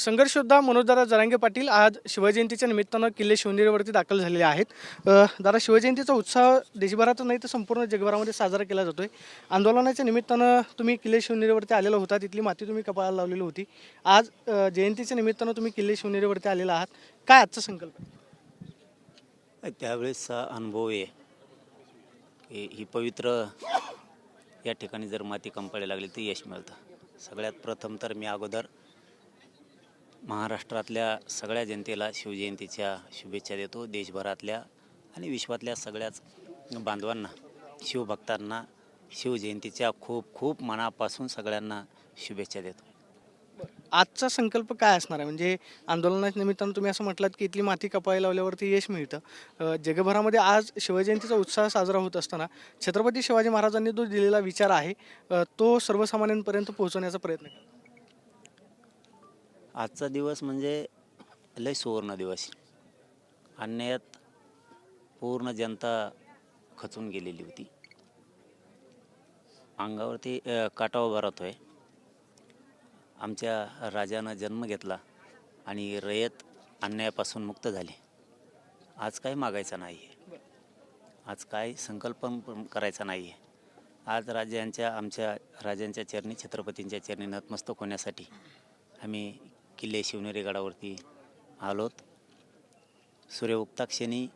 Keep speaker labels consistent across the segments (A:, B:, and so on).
A: संघर्षयोद्धा मनोजदादा जरांगे पाटील आज शिवजयंतीच्या निमित्तानं किल्ले शिवनेरीवरती दाखल झालेले आहेत. दादा, शिवजयंतीचा उत्साह देशभरात नाही तर संपूर्ण जगभरामध्ये साजरा केला जातोय. आंदोलनाच्या निमित्तानं तुम्ही किल्ले शिवनेरीवरती आलेला होता, तिथली माती तुम्ही कपाळाला लावलेली होती. आज जयंतीच्या निमित्तानं तुम्ही किल्ले शिवनेरीवरती आलेला आहात. काय आजचा संकल्प आहे?
B: त्यावेळेसचा अनुभव आहे की ही पवित्र या ठिकाणी जर माती कंपाळी लागली तर यश मिळतं. सगळ्यात प्रथम तर मी अगोदर महाराष्ट्रातल्या सगळ्या जनतेला शिवजयंतीच्या शुभेच्छा देतो. देशभरातल्या आणि विश्वातल्या सगळ्याच बांधवांना, शिवभक्तांना शिवजयंतीच्या खूप खूप मनापासून सगळ्यांना शुभेच्छा देतो.
A: आजचा संकल्प काय असणार आहे? म्हणजे आंदोलनाच्या निमित्तानं तुम्ही असं म्हटलात की इथली माती कपाळी लावल्यावरती यश मिळतं. जगभरामध्ये आज शिवजयंतीचा उत्साह साजरा होत असताना छत्रपती शिवाजी महाराजांनी जो दिलेला विचार आहे तो सर्वसामान्यांपर्यंत पोहोचवण्याचा प्रयत्न केला.
B: आजचा दिवस म्हणजे लय सुवर्ण दिवस. अन्यायात पूर्ण जनता खचून गेलेली होती. अंगावरती काटा उभा राहतोय. आमच्या राजानं जन्म घेतला आणि रयत अन्यायापासून मुक्त झाली. आज काही मागायचं नाही आहे, आज काही संकल्प करायचा नाही आहे. आज आमच्या राजांच्या चरणी, छत्रपतींच्या चरणी नतमस्तक होण्यासाठी आम्ही किल्ले शिवनेरी गडावरती आलोत. सूर्य उगताक्षणी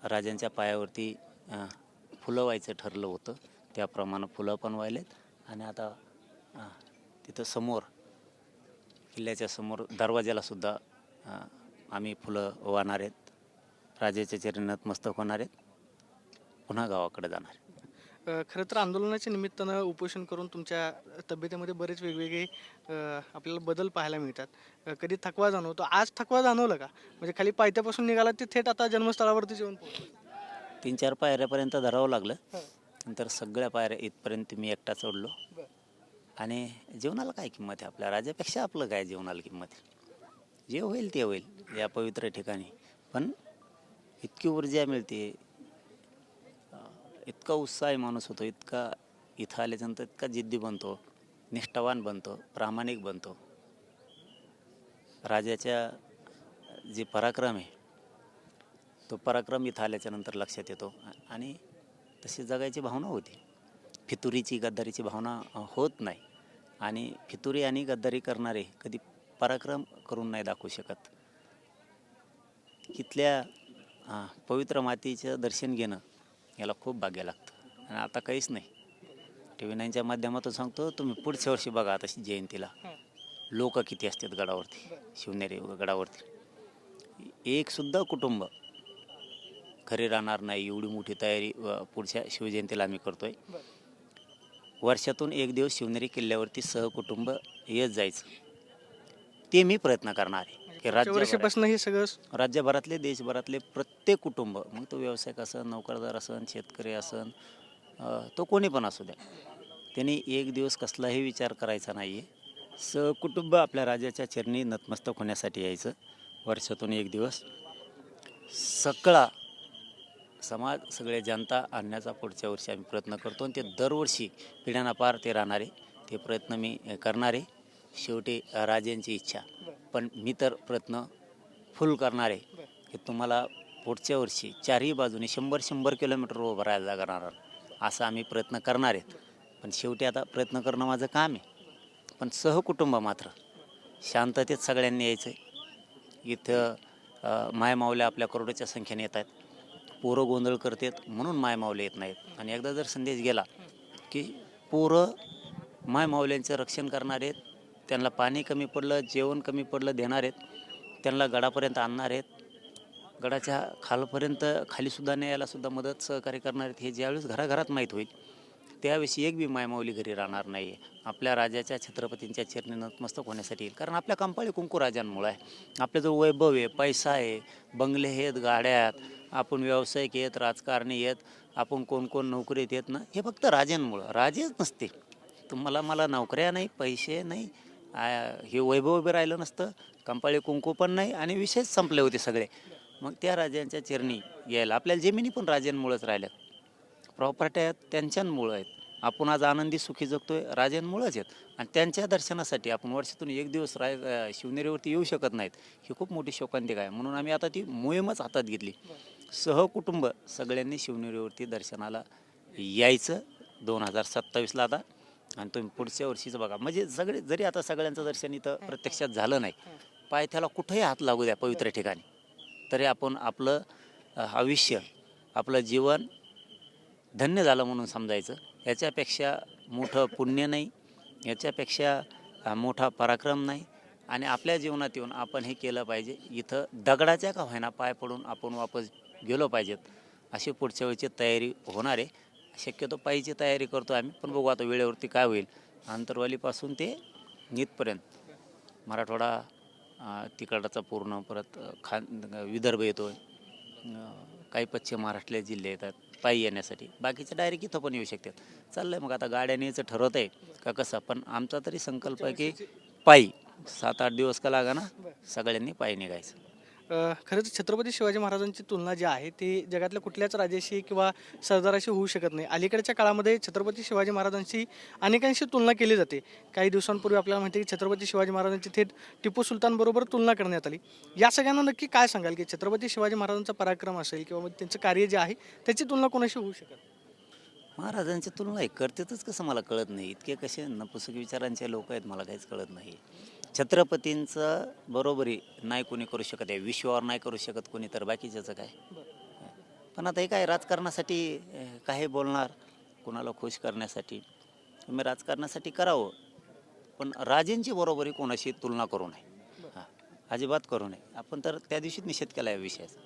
B: राजांच्या पायावरती फुलं व्हायचं ठरलं होतं, त्याप्रमाणे फुलं पण व्हायलेत. आणि आता तिथं समोर किल्ल्याच्या समोर दरवाजाला सुद्धा आम्ही फुलं वाहणार आहेत. राजाच्या चरणी नतमस्तक होणार आहेत, पुन्हा गावाकडे जाणार.
A: खरं तर आंदोलनाच्या निमित्तानं उपोषण करून तुमच्या तब्येतीमध्ये बरेच वेगवेगळे आपल्याला बदल पाहायला मिळतात. कधी थकवा जाणवतो. आज थकवा जाणवलं का? म्हणजे खाली पायथ्यापासून निघाला ते थेट आता जन्मस्थळावरती जेवण पोहोचलं.
B: 3-4 पायऱ्यापर्यंत धरावं लागलं, नंतर सगळ्या पायऱ्या इथपर्यंत मी एकटा चढलो. आणि जीवनाला काय किंमत आहे? आपल्या राजापेक्षा आपलं काय जीवनाला किंमत आहे? जे होईल ते होईल या पवित्र ठिकाणी. पण इतकी ऊर्जा मिळते, इतका उत्साही माणूस होतो, इतका इथं आल्याच्यानंतर इतका जिद्दी बनतो, निष्ठावान बनतो, प्रामाणिक बनतो. राजाच्या जे पराक्रम आहे तो पराक्रम इथं आल्याच्यानंतर लक्षात येतो आणि तशी जगायची भावना होती. फितुरीची, गद्दारीची भावना होत नाही. आणि फितुरी आणि गद्दारी करणारे कधी पराक्रम करून नाही दाखवू शकत. इथल्या पवित्र मातीचं दर्शन घेणं याला खूप भाग्य लागतं. आणि आता काहीच नाही. TV9च्या माध्यमातून सांगतो, तुम्ही पुढच्या वर्षी बघा आता जयंतीला लोक किती असतात गडावरती, शिवनेरी गडावरती. एक सुद्धा कुटुंब घरी राहणार नाही, एवढी मोठी तयारी पुढच्या शिवजयंतीला आम्ही करतोय. वर्षातून एक दिवस शिवनेरी किल्ल्यावरती सहकुटुंब येत जायचं, ते मी प्रयत्न करणार आहे की
A: वर्षापासून हे सगळं
B: राज्यभरातले, देशभरातले प्रत्येक कुटुंब, मग तो व्यावसायिक असन, नोकरदार असन, शेतकरी असन, तो कोणी पण असू द्या, त्यांनी एक दिवस कसलाही विचार करायचा नाही आहे. सहकुटुंब आपल्या राजाच्या चरणी नतमस्तक होण्यासाठी यायचं. वर्षातून एक दिवस सगळा समाज, सगळे जनता आणण्याचा पुढच्या वर्षी आम्ही प्रयत्न करतो. आणि ते दरवर्षी पिढ्याना पार ते राहणारे, ते प्रयत्न मी करणारे. शेवटी राजांची इच्छा, पण मी तर प्रयत्न फुल करणार आहे की तुम्हाला पुढच्या वर्षी चारही बाजूने 100 किलोमीटर उभं राहायला लागणार, असं आम्ही प्रयत्न करणार आहेत. पण शेवटी आता प्रयत्न करणं माझं काम आहे. पण सहकुटुंब मात्र शांततेत सगळ्यांनी यायचं आहे. इथं मायमावल्या आपल्या करोडोच्या संख्येने येत आहेत. पोरं गोंधळ करतात म्हणून मायमावले येत नाहीत. आणि एकदा जर संदेश गेला की पोरं मायमावल्यांचं रक्षण करणार आहेत, त्यांना पाणी कमी पडलं, जेवण कमी पडलं देणार आहेत, त्यांना गडापर्यंत आणणार आहेत, गडाच्या खालपर्यंत खालीसुद्धा न्यायलासुद्धा मदत सहकार्य करणार आहेत, हे ज्यावेळेस घराघरात माहीत होईल त्यावेळेस एक बी मायमावली घरी राहणार नाही आहे. आपल्या राजाच्या, छत्रपतींच्या चरणी नतमस्तक होण्यासाठी येईल. कारण आपल्या कंपाळी कुंकू राजांमुळं आहे. आपल्याजवळ वैभव आहे, पैसा आहे, बंगले आहेत, गाड्या आहेत, आपण व्यावसायिक आहेत, राजकारणी आहेत, आपण कोण कोण नोकरीत येत ना, हे फक्त राजांमुळं. राजेच नसते तुम्हाला, मला नोकऱ्या नाही, पैसे नाही, हे वैभव उभे राहिलं नसतं, कंपाळी कुंकू पण नाही आणि विषयच संपले होते सगळे. मग त्या राजांच्या चरणी यायला आपल्याला जमिनी पण राजांमुळंच राहिल्यात, प्रॉपर्ट्या आहेत त्यांच्यामुळं आहेत. आपण आज आनंदी सुखी जगतोय राजांमुळेच आहेत. आणि त्यांच्या दर्शनासाठी आपण वर्षातून एक दिवस शिवनेरीवरती येऊ शकत नाहीत, ही खूप मोठी शोकांतिका आहे. म्हणून आम्ही आता ती मोहीमच हातात घेतली. सहकुटुंब सगळ्यांनी शिवनेरीवरती दर्शनाला यायचं 2027ला आता. आणि तुम्ही पुढच्या वर्षीचं बघा, म्हणजे जरी आता सगळ्यांचं दर्शन इथं प्रत्यक्षात झालं नाही, पायथ्याला कुठेही हात लागू द्या पवित्र ठिकाणी, तरी आपण आपलं आयुष्य, आपलं जीवन धन्य झालं म्हणून समजायचं. याच्यापेक्षा मोठं पुण्य नाही, याच्यापेक्षा मोठा पराक्रम नाही. आणि आपल्या जीवनात येऊन आपण हे केलं पाहिजे. इथं दगडाच्या का होईना पाय पडून आपण वापस गेलो पाहिजेत, अशी पुढच्या वेळची तयारी होणार आहे. शक्यतो पायीची तयारी करतो आम्ही, पण बघू आता वेळेवरती काय होईल. आंतरवालीपासून ते इथपर्यंत मराठवाडा, तिकडचा पूर्ण, परत विदर्भ येतो, काही पश्चिम महाराष्ट्रातले जिल्हे येतात पायी येण्यासाठी, बाकीचे डायरेक्ट इथं पण येऊ शकतात. चाललंय मग आता गाड्याने यायचं ठरवत आहे का कसं, पण आमचा तरी संकल्प आहे की पायी 7-8 दिवस का लागा ना, सगळ्यांनी पायी निघायचं.
A: खरंच छत्रपती शिवाजी महाराजांची तुलना जी आहे ती जगातल्या कुठल्याच राजाशी किंवा सरदाराशी होऊ शकत नाही. अलीकडच्या काळामध्ये छत्रपती शिवाजी महाराजांची अनेकांशी तुलना केली जाते. काही दिवसांपूर्वी आपल्याला माहिती आहे की छत्रपती शिवाजी महाराजांची थेट टिपू सुलतानबरोबर तुलना करण्यात आली. या सगळ्यांना नक्की काय सांगाल की छत्रपती शिवाजी महाराजांचा पराक्रम असेल किंवा मग त्यांचं कार्य जे आहे त्याची तुलना कोणाशी होऊ शकत?
B: महाराजांची तुलना करतेच कसं मला कळत नाही. इतके कसे नपुसक विचारांचे लोक आहेत, मला काहीच कळत नाही. छत्रपतींचं बरोबरी नाही कोणी करू शकत आहे, विश्वावर नाही करू शकत कोणी, तर बाकीच्याचं काय. पण आता हे काय राजकारणासाठी काही बोलणार, कोणाला खुश करण्यासाठी. तुम्ही राजकारणासाठी करावं, पण राजेंची बरोबरी कोणाशी तुलना करू नये. अजिबात करू नये. आपण तर त्या दिवशीच निषेध केला या विषयाचा.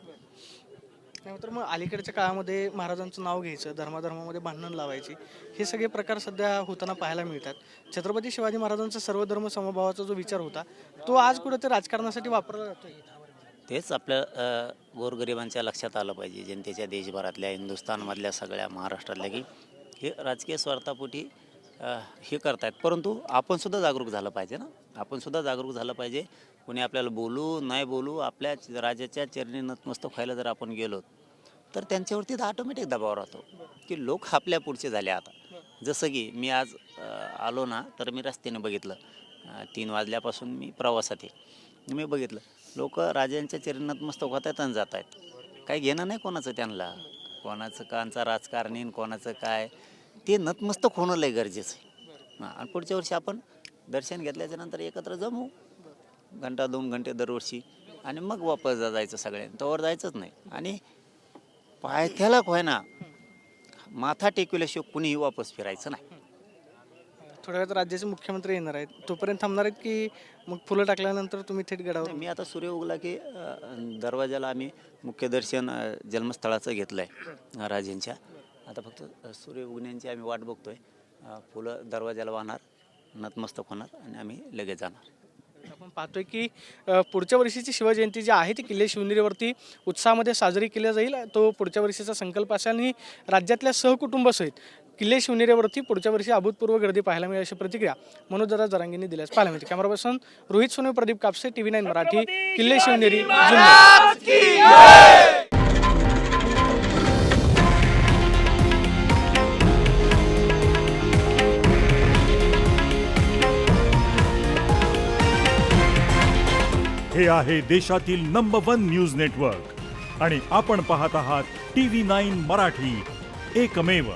A: त्यानंतर मग अलीकडच्या काळामध्ये महाराजांचं नाव घ्यायचं, धर्माधर्मामध्ये भांडण लावायची, हे सगळे प्रकार सध्या होताना पाहायला मिळतात. छत्रपती शिवाजी महाराजांचा सर्वधर्म समभावाचा जो विचार होता तो आज कुठेतरी राजकारणासाठी वापरला जातोय.
B: तेच आपल्या गोरगरिबांच्या लक्षात आलं पाहिजे, जनतेच्या, देशभरातल्या, हिंदुस्थानमधल्या, सगळ्या महाराष्ट्रातल्या, की हे राजकीय स्वार्थापोटी हे करतायत. परंतु आपण सुद्धा जागरूक झालं पाहिजे ना, आपण सुद्धा जागरूक झालं पाहिजे. कोणी आपल्याला बोलू नाही बोलू, आपल्या राजाच्या चरणी नतमस्तक व्हायला जर आपण गेलो तर त्यांच्यावरती ऑटोमॅटिक दबाव राहतो की लोक आपल्या पुढचे झाले. आता जसं की मी आज आलो ना, तर मी रस्त्याने बघितलं, 3 वाजल्यापासून मी प्रवासात आहे, मी बघितलं लोक राजांच्या चरणी नतमस्तक होत आहेत आणि जात आहेत. काही घेणं नाही कोणाचं त्यांना, कोणाचं कांचा राजकारणी, कोणाचं काय, ते नतमस्तक होणं लय गरजेचं आहे. आणि पुढच्या वर्षी आपण दर्शन घेतल्याच्या नंतर एकत्र जमू 1-2 घंटे दरवर्षी, आणि मग वापस जायचं सगळ्यांनी, तोवर जायचंच नाही. आणि पायथ्याला होईना माथा टेकविल्याशिवाय कुणीही वापस फिरायचं नाही.
A: थोड्या वेळात राज्याचे मुख्यमंत्री येणार आहेत, तोपर्यंत थांबणार आहेत की मग फुलं टाकल्यानंतर तुम्ही थेट गडावर?
B: मी आता सूर्य उगला की दरवाजाला आम्ही मुख्य दर्शन जन्मस्थळाचं घेतलं आहे राजेंच्या. आता फक्त सूर्य उगण्याची आम्ही वाट बघतोय. फुलं दरवाजाला वाहणार, नतमस्तक होणार आणि आम्ही लगेच जाणार.
A: आपण पाहतोय की पुढच्या वर्षीची शिवजयंती जी आहे ती किल्ले शिवनेरीवरती उत्साहामध्ये साजरी केली जाईल. तो पुढच्या वर्षीचा संकल्प असेल आणि राज्यातल्या सहकुटुंबासहित किल्ले शिवनेरीवरती पुढच्या वर्षी अभूतपूर्व गर्दी पाहायला मिळेल, अशी प्रतिक्रिया मनोज जरांगेंनी दिल्यास पाहायला मिळते. Camera person Rohit Sonu, Pradeep Kapse, TV9 Marathi, किल्ले शिवनेरी, जुन्नर.
C: हे आहे देशातील नंबर 1 न्यूज नेटवर्क आणि आपण पाहत आहात TV9 मराठी, एकमेव.